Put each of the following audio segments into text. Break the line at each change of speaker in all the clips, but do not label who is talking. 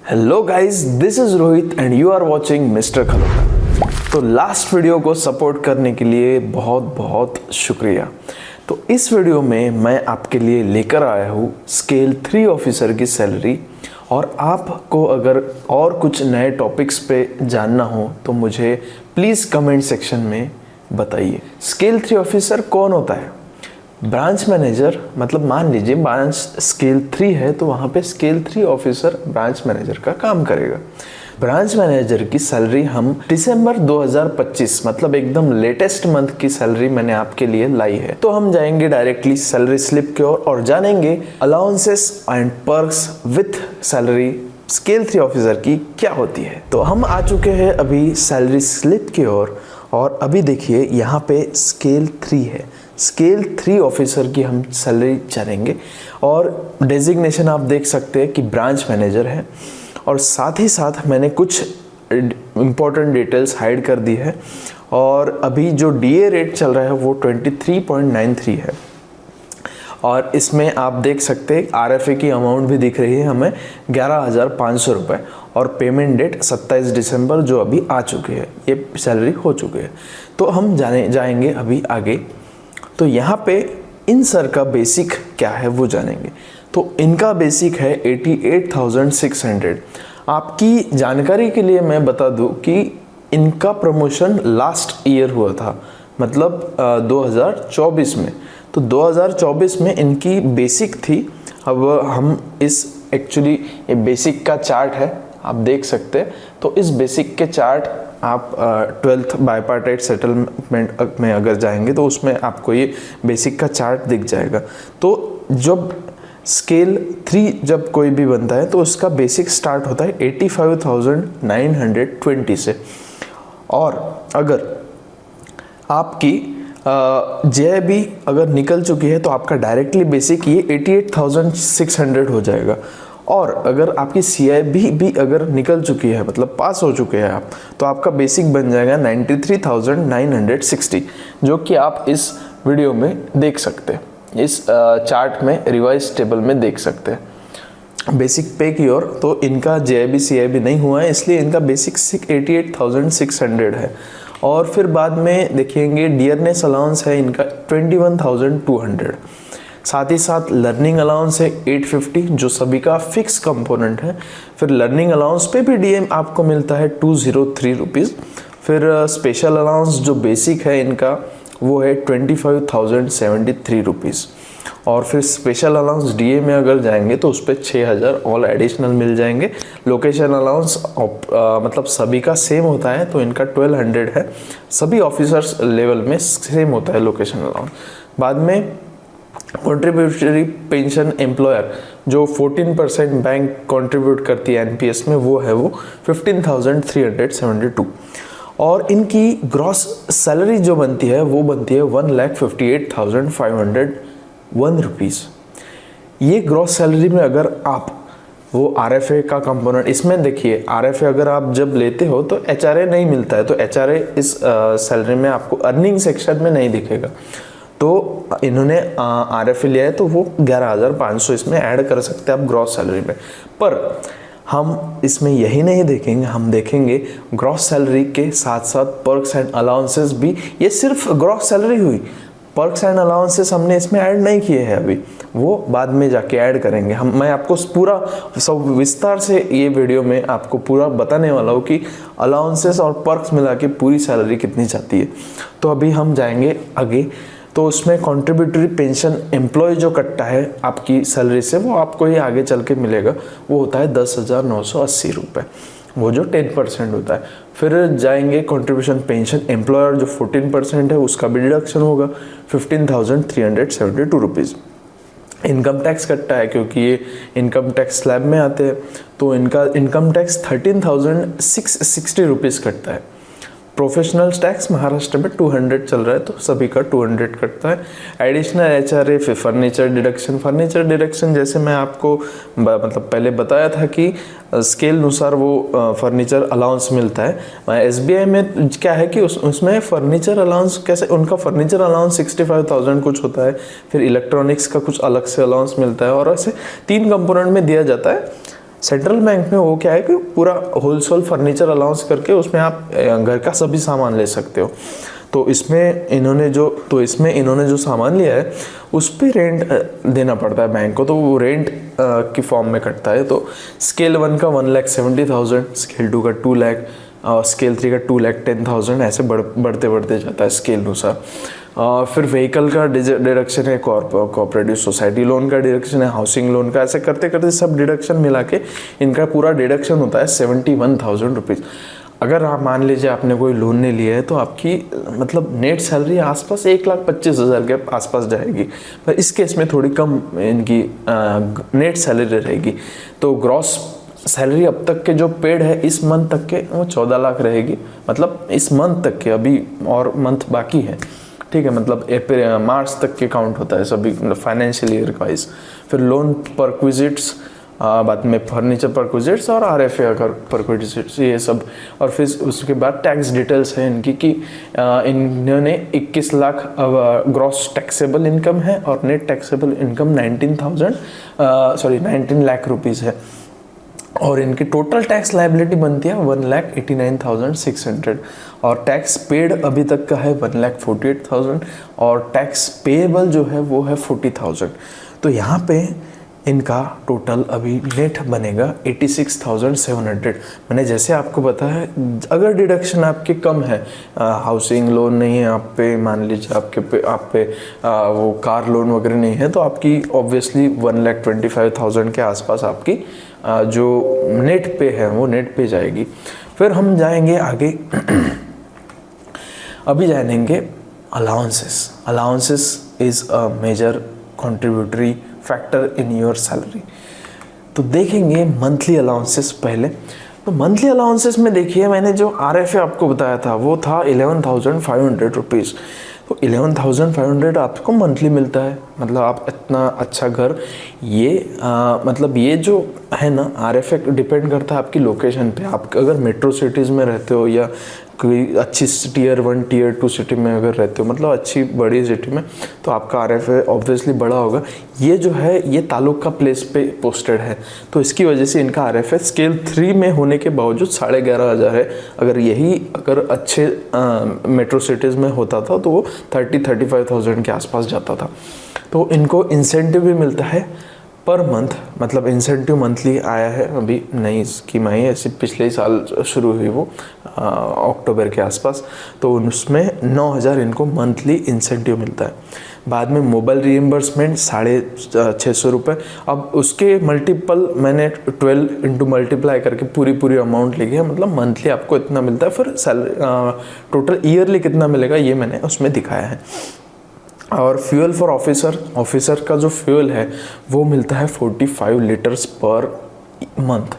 Hello guys, this is Rohit and you are watching mister Khalota. तो last video को support करने के लिए बहुत बहुत शुक्रिया। तो इस वीडियो में मैं आपके लिए लेकर आया हूँ स्केल 3 ऑफिसर की सैलरी। और आपको अगर और कुछ नए टॉपिक्स पे जानना हो तो मुझे प्लीज़ कमेंट सेक्शन में बताइए। स्केल 3 ऑफिसर कौन होता है? ब्रांच मैनेजर, मतलब मान लीजिए ब्रांच स्केल 3 है तो वहाँ पे स्केल 3 ऑफिसर ब्रांच मैनेजर का काम करेगा। ब्रांच मैनेजर की सैलरी हम दिसंबर 2025 मतलब एकदम लेटेस्ट मंथ की सैलरी मैंने आपके लिए लाई है। तो हम जाएंगे डायरेक्टली सैलरी स्लिप की ओर और जानेंगे allowances and perks with salary scale 3 officer की क्या होती है। तो हम आ चुके हैं अभी सैलरी स्लिप की ओर और अभी देखिए यहाँ पे स्केल 3 है। स्केल 3 ऑफिसर की हम सैलरी जानेंगे और डेजिग्नेशन आप देख सकते हैं कि ब्रांच मैनेजर है। और साथ ही साथ मैंने कुछ इम्पोर्टेंट डिटेल्स हाइड कर दी है। और अभी जो डीए रेट चल रहा है वो 23.93 है। और इसमें आप देख सकते हैं आरएफए की अमाउंट भी दिख रही है हमें 11,500 रुपये। और पेमेंट डेट 27 दिसंबर जो अभी आ चुकी है, ये सैलरी हो चुकी है। तो हम जाएंगे अभी आगे। तो यहाँ पे इन सर का बेसिक क्या है वो जानेंगे। तो इनका बेसिक है 88,600। आपकी जानकारी के लिए मैं बता दूं कि इनका प्रमोशन लास्ट ईयर हुआ था, मतलब 2024 में। तो 2024 में इनकी बेसिक थी। अब हम इस एक्चुअली ये बेसिक का चार्ट है, आप देख सकते हैं। तो इस बेसिक के चार्ट आप 12th बाइपार्टाइट सेटलमेंट में अगर जाएंगे तो उसमें आपको ये बेसिक का चार्ट दिख जाएगा। तो जब स्केल 3 जब कोई भी बनता है तो उसका बेसिक स्टार्ट होता है 85,920 से। और अगर आपकी जेआईबी अगर निकल चुकी है तो आपका डायरेक्टली बेसिक ये 88,600 हो जाएगा। और अगर आपकी सीआईबी भी अगर निकल चुकी है, मतलब पास हो चुके हैं आप, तो आपका बेसिक बन जाएगा 93,960, जो कि आप इस वीडियो में देख सकते हैं। इस चार्ट में रिवाइज टेबल में देख सकते हैं बेसिक पे की ओर। तो इनका जेआईबी सीआईबी नहीं हुआ है, इसलिए इनका बेसिक 88,600 है। और फिर बाद में देखेंगे डियरनेस अलाउंस है इनका 21,200। साथ ही साथ लर्निंग अलाउंस है 850, जो सभी का फिक्स कंपोनेंट है। फिर लर्निंग अलाउंस पे भी डीएम आपको मिलता है 203 रुपीज़। फिर स्पेशल अलाउंस जो बेसिक है इनका वो है 25,073 रुपीज़। और फिर स्पेशल अलाउंस डीए में अगर जाएंगे तो उस पर 6,000 ऑल एडिशनल मिल जाएंगे। लोकेशन अलाउंस मतलब सभी का सेम होता है, तो इनका 1200 है। सभी ऑफिसर्स लेवल में सेम होता है लोकेशन अलाउंस। बाद में कॉन्ट्रीब्यूटरी पेंशन एम्प्लॉयर जो 14% बैंक कंट्रीब्यूट करती है एनपीएस में, वो है वो 15,372। और इनकी ग्रॉस सैलरी जो बनती है वो बनती है 1,58,501 रुपीज़। ये ग्रॉस सैलरी में अगर आप वो आरएफए का कंपोनेंट, इसमें देखिए आरएफए अगर आप जब लेते हो तो एचआरए नहीं मिलता है। तो एचआरए इस सैलरी में आपको अर्निंग सेक्शन में नहीं दिखेगा। तो इन्होंने आरएफए लिया है तो वो 11,500 इसमें ऐड कर सकते हैं आप ग्रॉस सैलरी में। पर हम इसमें यही नहीं देखेंगे, हम देखेंगे ग्रॉस सैलरी के साथ साथ पर्क्स एंड अलाउंसेस भी। ये सिर्फ ग्रॉस सैलरी हुई, पर्क्स एंड अलाउंसेस हमने इसमें ऐड नहीं किए हैं अभी, वो बाद में जाके ऐड करेंगे। मैं आपको पूरा सब विस्तार से ये वीडियो में आपको पूरा बताने वाला हूँ कि अलाउंसेस और पर्क्स मिला के पूरी सैलरी कितनी जाती है। तो अभी हम जाएंगे आगे। तो उसमें कॉन्ट्रीब्यूटरी पेंशन एम्प्लॉय जो कटता है आपकी सैलरी से, वो आपको ही आगे चल के मिलेगा। वो होता है 10,980 रुपये, वो जो 10% होता है। फिर जाएंगे कॉन्ट्रीब्यूशन पेंशन एम्प्लॉयर जो 14% है, उसका भी डिडक्शन होगा 15,372 रुपीज़। इनकम टैक्स कटता है क्योंकि ये इनकम टैक्स स्लैब में आते हैं, तो इनका इनकम टैक्स 13,660 रुपीज़ कटता है। प्रोफेशनल टैक्स महाराष्ट्र में 200 चल रहा है, तो सभी का 200 कटता है। एडिशनल एचआरए, फिर फर्नीचर डिडक्शन जैसे मैं आपको मतलब पहले बताया था कि स्केल अनुसार वो फर्नीचर अलाउंस मिलता है। एसबीआई में क्या है कि उसमें फर्नीचर अलाउंस कैसे, उनका फर्नीचर अलाउंस 65,000 कुछ होता है। फिर इलेक्ट्रॉनिक्स का कुछ अलग से अलाउंस मिलता है और ऐसे 3 कंपोनेंट में दिया जाता है। सेंट्रल बैंक में वो क्या है कि पूरा होलसेल फर्नीचर अलाउंस करके उसमें आप घर का सभी सामान ले सकते हो। तो इसमें इन्होंने जो सामान लिया है उस पर रेंट देना पड़ता है बैंक को, तो वो रेंट की फॉर्म में कटता है। तो स्केल 1 का 1,70,000, स्केल 2 का 2 लाख, स्केल 3 का 2,10,000, ऐसे बढ़ते बढ़ते जाता है स्केल अनुसार। फिर व्हीकल का डिडक्शन है, कोऑपरेटिव सोसाइटी लोन का डिडक्शन है, हाउसिंग लोन का, ऐसे करते करते सब डिडक्शन मिला के इनका पूरा डिडक्शन होता है 71,000 रुपीज़। अगर आप मान लीजिए आपने कोई लोन नहीं लिया है तो आपकी मतलब नेट सैलरी आसपास 1,25,000 के आसपास जाएगी, पर इस केस में थोड़ी कम इनकी नेट सैलरी रहेगी। तो ग्रॉस सैलरी अब तक के जो पेड है इस मंथ तक के वो 14 लाख रहेगी, मतलब इस मंथ तक के, अभी और मंथ बाकी है, ठीक है। मतलब अप्रैल मार्च तक के काउंट होता है सभी फाइनेंशियल ईयर वाइज। फिर लोन परक्विजिट्स, बाद में फर्नीचर परक्विजिट्स और RFA अगर परक्विजिट्स, ये सब। और फिर उसके बाद टैक्स डिटेल्स है इनकी कि इन्होंने 21 लाख ग्रॉस टैक्सेबल इनकम है और net taxable income 19 lakh rupees है। और इनकी टोटल टैक्स लायबिलिटी बनती है 1,89,600 और टैक्स पेड अभी तक का है 1,48,000 और टैक्स पेएबल जो है वो है 40,000। तो यहाँ पे इनका टोटल अभी नेट बनेगा 86,700। मैंने जैसे आपको बताया, अगर डिडक्शन आपके कम है, हाउसिंग लोन नहीं है आप पे, मान लीजिए आप पे वो कार लोन वगैरह नहीं है, तो आपकी ऑब्वियसली 1,25,000 के आसपास आपकी जो नेट पे है वो नेट पे जाएगी। फिर हम जाएंगे आगे अभी जानेंगे allowances is a major contributory factor in your salary. तो देखेंगे मंथली अलाउंसेस पहले। तो मंथली अलाउंसेस में देखिए, मैंने जो RFA आपको बताया था वो था 11,500 रुपीज़। तो 11,500 आपको मंथली मिलता है। मतलब आप इतना अच्छा घर, ये मतलब ये जो है ना, RFA डिपेंड करता है आपकी लोकेशन पे। आप अगर मेट्रो सिटीज़ में रहते हो या कोई अच्छी Tier 1 Tier 2 सिटी में अगर रहते हो, मतलब अच्छी बड़ी सिटी में, तो आपका RFA ऑब्वियसली बड़ा होगा। ये जो है ये तालुका प्लेस पे पोस्टेड है, तो इसकी वजह से इनका RFA स्केल 3 में होने के बावजूद 11,500 है। अगर अच्छे मेट्रो सिटीज़ में होता था तो वो 35,000 के आसपास जाता था। तो इनको इंसेंटिव भी मिलता है पर मंथ, मतलब इंसेंटिव मंथली आया है, अभी नई स्कीम आई है, ऐसे पिछले साल शुरू हुई वो अक्टूबर के आसपास। तो उसमें 9,000 इनको मंथली इंसेंटिव मिलता है। बाद में मोबाइल रीइंबर्समेंट 650 रुपये। अब उसके मल्टीपल मैंने 12 इंटू मल्टीप्लाई करके पूरी अमाउंट लिखी है, मतलब मंथली आपको इतना मिलता है। फिर सैलरी टोटल ईयरली कितना मिलेगा ये मैंने उसमें दिखाया है। और फ्यूल फॉर ऑफिसर का जो फ्यूल है वो मिलता है 45 लीटर्स पर मंथ।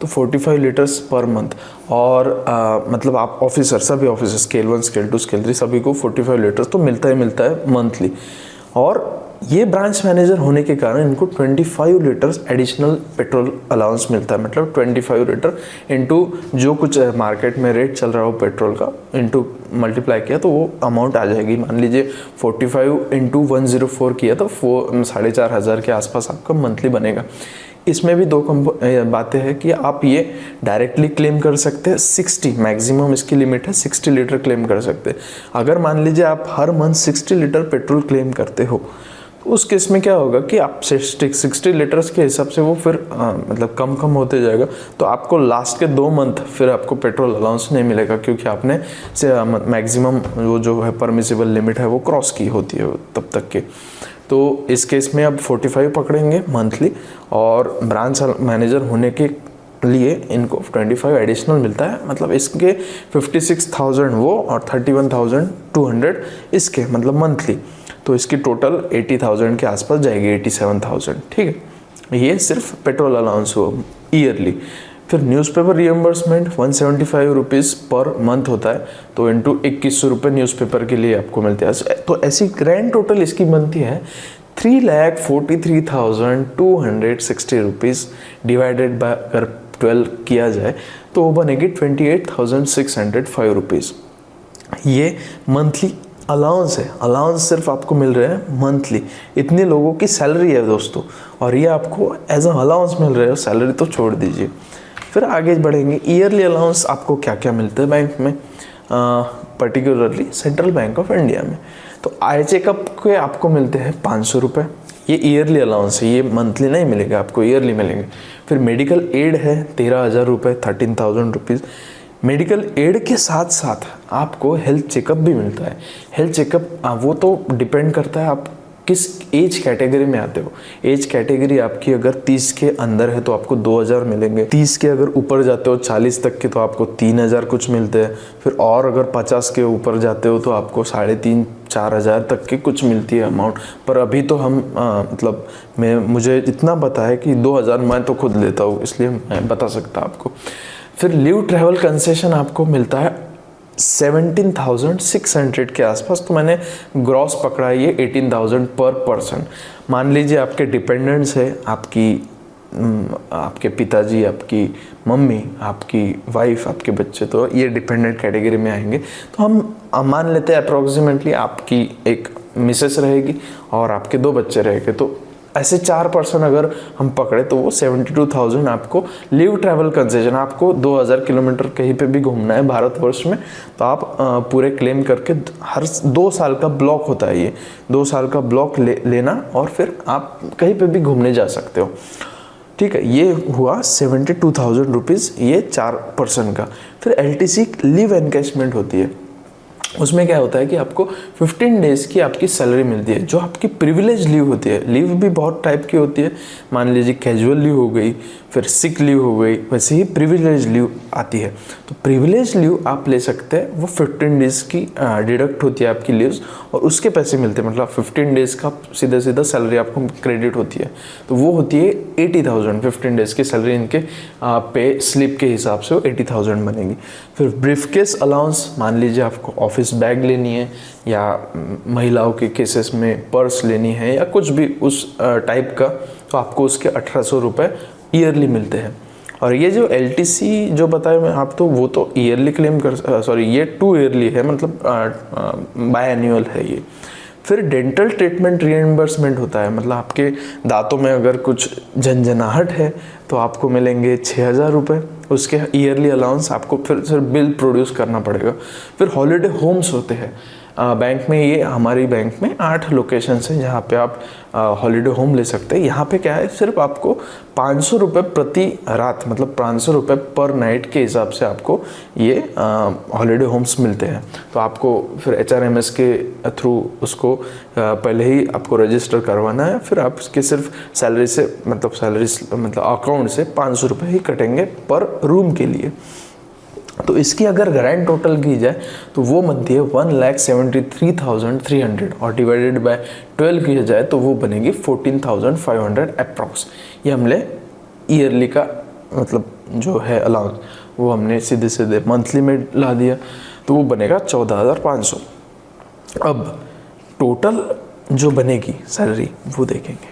तो 45 लीटर्स पर मंथ और मतलब आप सभी ऑफिसर स्केल 1 स्केल 2 स्केल 3 सभी को 45 लीटर्स तो मिलता है मंथली। और ये ब्रांच मैनेजर होने के कारण इनको 25 लीटर्स एडिशनल पेट्रोल अलाउंस मिलता है। मतलब 25 लीटर इंटू जो कुछ मार्केट में रेट चल रहा हो पेट्रोल का, इंटू मल्टीप्लाई किया तो वो अमाउंट आ जाएगी। मान लीजिए 45 इंटू 104 किया तो 4,500 के आसपास आपका मंथली बनेगा। इसमें भी दो बातें हैं कि आप ये डायरेक्टली क्लेम कर सकते हैं, 60 मैक्सिमम इसकी लिमिट है, 60 लीटर क्लेम कर सकते हैं। अगर मान लीजिए आप हर मंथ 60 लीटर पेट्रोल क्लेम करते हो तो उस केस में क्या होगा कि आप 60 लीटर्स के हिसाब से वो फिर मतलब कम होते जाएगा। तो आपको लास्ट के 2 मंथ फिर आपको पेट्रोल अलाउंस नहीं मिलेगा, क्योंकि आपने मैक्सिमम वो जो है परमिसिबल लिमिट है वो क्रॉस की होती है तब तक के। तो इस केस में अब 45 पकड़ेंगे मंथली, और ब्रांच मैनेजर होने के लिए इनको 25 एडिशनल मिलता है। मतलब इसके 56,000 वो और 31,200 इसके, मतलब मंथली। तो इसकी टोटल 80,000 के आसपास जाएगी, 87,000, ठीक है। ये सिर्फ पेट्रोल अलाउंस हुआ ईयरली। फिर newspaper reimbursement 175 rupees per month होता है, तो इंटू 2100 रुपये न्यूज़पेपर के लिए आपको मिलते हैं। तो ऐसी ग्रैंड टोटल इसकी बनती है 3,43,260 रुपीज़ डिवाइडेड बाय अगर 12 किया जाए तो वो बनेगी 28,605 रुपीज़। ये मंथली अलाउंस है, अलाउंस सिर्फ आपको मिल रहे हैं मंथली, इतने लोगों की सैलरी है दोस्तों, और ये आपको एज अ अलाउंस मिल रहे हो, सैलरी तो छोड़ दीजिए। फिर आगे बढ़ेंगे, ईयरली अलाउंस आपको क्या क्या मिलता है बैंक में, particularly central bank of India में। तो आई चेकअप के आपको मिलते हैं 500 रुपये, ये ईयरली अलाउंस है, ये मंथली नहीं मिलेगा आपको, ईयरली मिलेंगे। फिर मेडिकल एड है 13,000 रुपये, 13,000 रुपीज़। मेडिकल एड के साथ साथ आपको हेल्थ चेकअप भी मिलता है। हेल्थ चेकअप वो तो डिपेंड करता है आप किस एज कैटेगरी में आते हो। एज कैटेगरी आपकी अगर 30 के अंदर है तो आपको 2,000 मिलेंगे, 30 के अगर ऊपर जाते हो 40 तक के तो आपको 3,000 कुछ मिलते हैं। फिर और अगर 50 के ऊपर जाते हो तो आपको 3,500-4,000 तक के कुछ मिलती है अमाउंट। पर अभी तो हम मतलब मुझे इतना पता है कि 2,000 मैं तो खुद लेता हूँ, इसलिए मैं बता सकता आपको। फिर लीव ट्रैवल कंसेशन आपको मिलता है 17,600 के आसपास, तो मैंने ग्रॉस पकड़ा है ये 18,000 पर पर्सन। मान लीजिए आपके डिपेंडेंट्स है, आपके पिताजी, आपकी मम्मी, आपकी वाइफ, आपके बच्चे, तो ये डिपेंडेंट कैटेगरी में आएंगे। तो हम मान लेते हैं अप्रॉक्सीमेटली आपकी एक मिसेस रहेगी और आपके 2 बच्चे रहेंगे, तो ऐसे 4 पर्सन अगर हम पकड़े तो वो 72,000 आपको लीव ट्रैवल कंसेशन। आपको 2,000 किलोमीटर कहीं पे भी घूमना है भारतवर्ष में तो आप पूरे क्लेम करके, हर 2 साल का ब्लॉक होता है ये, 2 साल का ब्लॉक लेना और फिर आप कहीं पे भी घूमने जा सकते हो। ठीक है, ये हुआ 72,000 रुपीज़, ये 4 पर्सन का। फिर LTC लीव एनकैशमेंट होती है, उसमें क्या होता है कि आपको 15 डेज़ की आपकी सैलरी मिलती है, जो आपकी प्रिविलेज लीव होती है। लीव भी बहुत टाइप की होती है, मान लीजिए कैजुअल लीव हो गई, फिर सिक लीव हो गई, वैसे ही प्रिविलेज लीव आती है। तो प्रिविलेज लीव आप ले सकते हैं, वो 15 डेज़ की डिडक्ट होती है आपकी लीव्स और उसके पैसे मिलते हैं, मतलब 15 डेज़ का सीधा सीधा सैलरी आपको क्रेडिट होती है। तो वो होती है 80,000, 15 डेज़ की सैलरी इनके पे स्लिप के हिसाब से वो 80,000 बनेगी। फिर ब्रीफकेस अलाउंस, मान लीजिए आपको ऑफिस बैग लेनी है या महिलाओं के केसेस में पर्स लेनी है या कुछ भी उस टाइप का, तो आपको उसके 1,800 रुपये ईयरली मिलते हैं। और ये जो LTC जो बताया मैं आप, तो वो तो ईयरली क्लेम ये 2 ईयरली है, मतलब बाय एनुअल है ये। फिर डेंटल ट्रीटमेंट रीइंबर्समेंट होता है, मतलब आपके दांतों में अगर कुछ झंझनाहट है तो आपको मिलेंगे 6,000 रुपये, उसके ईयरली अलाउंस आपको फिर बिल प्रोड्यूस करना पड़ेगा। फिर हॉलीडे होम्स होते हैं बैंक में, ये हमारी बैंक में 8 लोकेशंस हैं जहाँ पे आप हॉलीडे होम ले सकते हैं। यहाँ पे क्या है, सिर्फ आपको 500 रुपये प्रति रात, मतलब 500 रुपये पर नाइट के हिसाब से आपको ये हॉलीडे होम्स मिलते हैं। तो आपको फिर HRMS के थ्रू उसको पहले ही आपको रजिस्टर करवाना है, फिर आप उसके सिर्फ सैलरी मतलब अकाउंट से 500 रुपये ही कटेंगे पर रूम के लिए। तो इसकी अगर ग्रैंड टोटल की जाए तो वो बनती है 1,73,300 और डिवाइडेड बाय 12 किया जाए तो वो बनेगी 14,500 अप्रॉक्स। ये हमने ईयरली का मतलब जो है अलाउंस वो हमने सीधे सीधे मंथली में ला दिया, तो वो बनेगा 14,500। अब टोटल जो बनेगी सैलरी वो देखेंगे,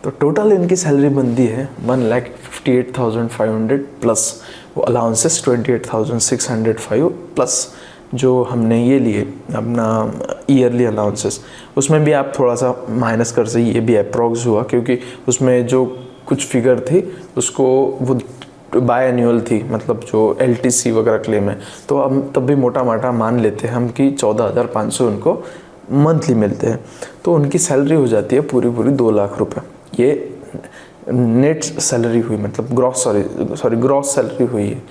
तो टोटल इनकी सैलरी बनती है 1,58,500 प्लस वो अलाउंसेस 28,605 प्लस जो हमने ये लिए अपना ईयरली अलाउंसेस, उसमें भी आप थोड़ा सा माइनस कर से, ये भी अप्रॉक्स हुआ क्योंकि उसमें जो कुछ फिगर थी उसको वो बाय एनुअल थी, मतलब जो LTC वगैरह क्लेम है, तो हम तब भी मोटा माटा मान लेते हैं हम कि 14,500 उनको मंथली मिलते हैं। तो उनकी सैलरी हो जाती है पूरी 2 लाख रुपये। ये नेट सैलरी हुई, मतलब ग्रॉस सैलरी हुई है,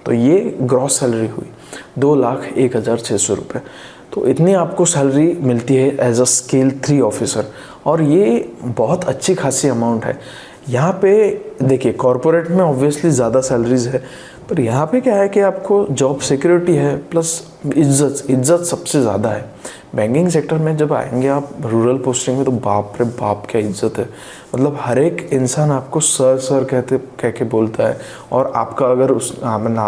तो ये ग्रॉस सैलरी हुई 2,01,600 रुपये। तो इतनी आपको सैलरी मिलती है एज अ स्केल 3 ऑफिसर, और ये बहुत अच्छी खासी अमाउंट है। यहाँ पे देखिए कॉरपोरेट में ऑब्वियसली ज़्यादा सैलरीज है, पर यहाँ पे क्या है कि आपको जॉब सिक्योरिटी है प्लस इज्जत सबसे ज़्यादा है। बैंकिंग सेक्टर में जब आएंगे आप रूरल पोस्टिंग में, तो बाप रे बाप क्या इज्जत है, मतलब हर एक इंसान आपको सर कह के बोलता है। और आपका अगर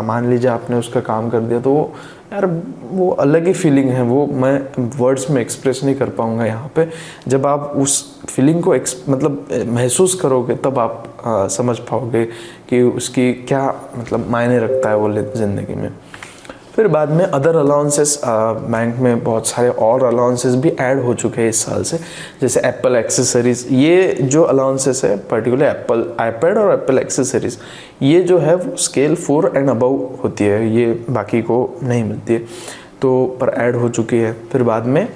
मान लीजिए आपने उसका काम कर दिया तो वो यार वो अलग ही फीलिंग है, वो मैं वर्ड्स में एक्सप्रेस नहीं कर पाऊँगा यहाँ पे। जब आप उस फीलिंग को मतलब महसूस करोगे तब आप समझ पाओगे कि उसकी क्या मतलब मायने रखता है वो ज़िंदगी में। फिर बाद में अदर अलाउंसेस, बैंक में बहुत सारे और अलाउंसेस भी ऐड हो चुके हैं इस साल से, जैसे एप्पल एक्सेसरीज। ये जो अलाउंसेस है पर्टिकुलर एप्पल आईपैड और एप्पल एक्सेसरीज, ये जो है वो स्केल 4 एंड अबव होती है, ये बाकी को नहीं मिलती है, तो पर ऐड हो चुकी है। फिर बाद में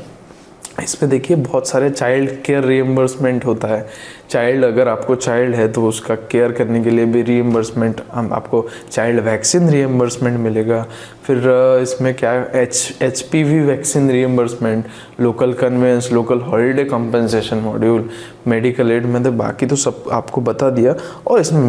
इसमें देखिए बहुत सारे चाइल्ड केयर रीइंबर्समेंट होता है। चाइल्ड, अगर आपको चाइल्ड है तो उसका केयर करने के लिए भी रीइंबर्समेंट, आपको चाइल्ड वैक्सीन रीइंबर्समेंट मिलेगा। फिर इसमें क्या है, HPV vaccine reimbursement, local conveyance, local holiday compensation module, medical aid में, तो बाकी तो सब आपको बता दिया। और इसमें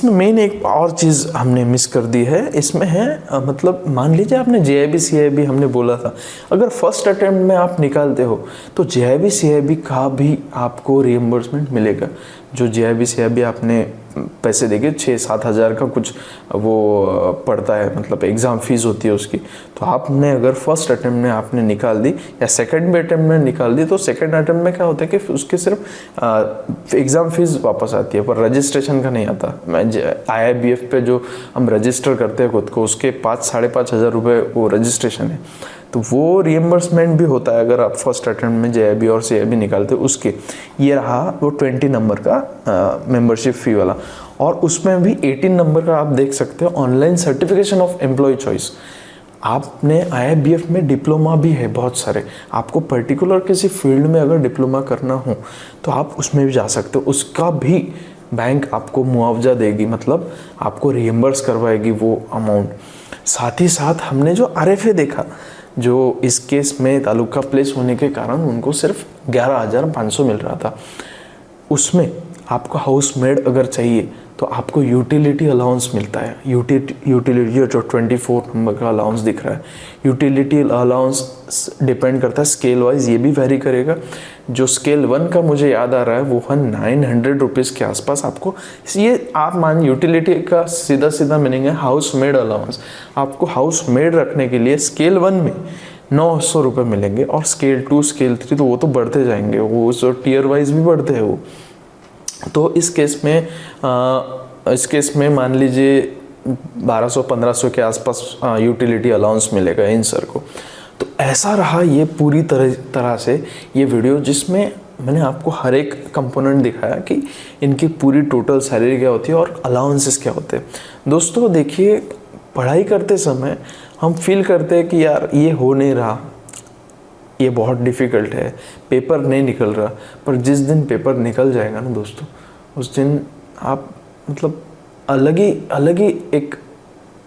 मेन एक और चीज़ हमने मिस कर दी है, इसमें है मतलब मान लीजिए आपने JIB CIB हमने बोला था, अगर फर्स्ट अटेम्प्ट में आप निकालते हो तो JIB CIB का भी आपको रिइंबर्समेंट मिलेगा। जो JIB CIB आपने पैसे देके 6-7 हज़ार का कुछ वो पड़ता है, मतलब एग्ज़ाम फीस होती है उसकी, तो आपने अगर फर्स्ट अटेम्प्ट में आपने निकाल दी या सेकंड अटेम्प्ट में निकाल दी, तो सेकंड अटेम्प्ट में क्या होता है कि उसके सिर्फ एग्ज़ाम फीस वापस आती है, पर रजिस्ट्रेशन का नहीं आता। मैं IIBF पे जो हम रजिस्टर करते हैं खुद को, उसके 5-5.5 हज़ार रुपये वो रजिस्ट्रेशन है, तो वो रिइंबर्समेंट भी होता है अगर आप फर्स्ट अटेम्प्ट में JIB और CIB निकालते हो उसके। ये रहा वो 20 नंबर का मेंबरशिप फ़ी वाला, और उसमें भी 18 नंबर का आप देख सकते हो online certification of employ choice. आपने IIBF में डिप्लोमा भी है बहुत सारे, आपको पर्टिकुलर किसी फील्ड में अगर डिप्लोमा करना हो तो आप उसमें भी जा सकते हो, उसका भी बैंक आपको मुआवजा देगी, मतलब आपको रिइंबर्स करवाएगी वो अमाउंट। साथ ही साथ हमने जो RFA देखा, जो इस केस में तालुका प्लेस होने के कारण उनको सिर्फ 11,500 मिल रहा था, उसमें आपको हाउस मेड अगर चाहिए तो आपको यूटिलिटी अलाउंस मिलता है। यूटिलिटी जो 24 नंबर का अलाउंस दिख रहा है, यूटिलिटी अलाउंस डिपेंड करता है स्केल वाइज, ये भी वेरी करेगा। जो स्केल 1 का मुझे याद आ रहा है वो है 900 रुपीज़ के आसपास आपको, ये आप मान यूटिलिटी का सीधा मीनिंग है हाउस मेड अलाउंस। आपको हाउस मेड रखने के लिए स्केल 1 में 900 रुपये मिलेंगे, और स्केल 2 स्केल 3 तो वो तो बढ़ते जाएंगे, वो जो टीयर वाइज भी बढ़ते हैं वो। तो इस केस में मान लीजिए 1200-1500 के आसपास यूटिलिटी अलाउंस मिलेगा इन सर को। तो ऐसा रहा ये पूरी तरह से ये वीडियो, जिसमें मैंने आपको हर एक कंपोनेंट दिखाया कि इनकी पूरी टोटल सैलरी क्या होती है और अलाउंसेस क्या होते हैं। दोस्तों देखिए, पढ़ाई करते समय हम फील करते हैं कि यार ये हो नहीं रहा, ये बहुत डिफ़िकल्ट है, पेपर नहीं निकल रहा, पर जिस दिन पेपर निकल जाएगा ना दोस्तों, उस दिन आप मतलब अलग ही एक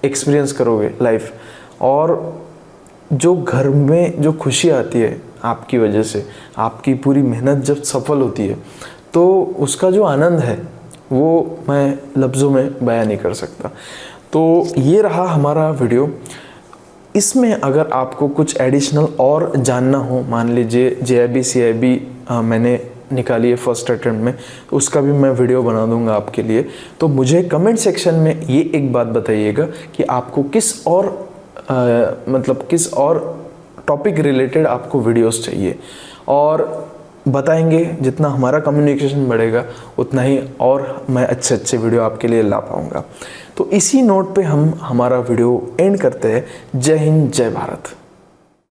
एक्सपीरियंस करोगे लाइफ। और जो घर में जो खुशी आती है आपकी वजह से, आपकी पूरी मेहनत जब सफल होती है, तो उसका जो आनंद है वो मैं लफ्ज़ों में बयां नहीं कर सकता। तो ये रहा हमारा वीडियो। इसमें अगर आपको कुछ एडिशनल और जानना हो, मान लीजिए JIB CIB मैंने निकाली है फर्स्ट अटेम्प्ट में, तो उसका भी मैं वीडियो बना दूंगा आपके लिए। तो मुझे कमेंट सेक्शन में ये एक बात बताइएगा कि आपको किस और टॉपिक रिलेटेड आपको वीडियोस चाहिए, और बताएंगे। जितना हमारा कम्युनिकेशन बढ़ेगा उतना ही और मैं अच्छे वीडियो आपके लिए ला पाऊँगा। तो इसी नोट पे हम हमारा वीडियो एंड करते हैं। जय हिंद, जय भारत।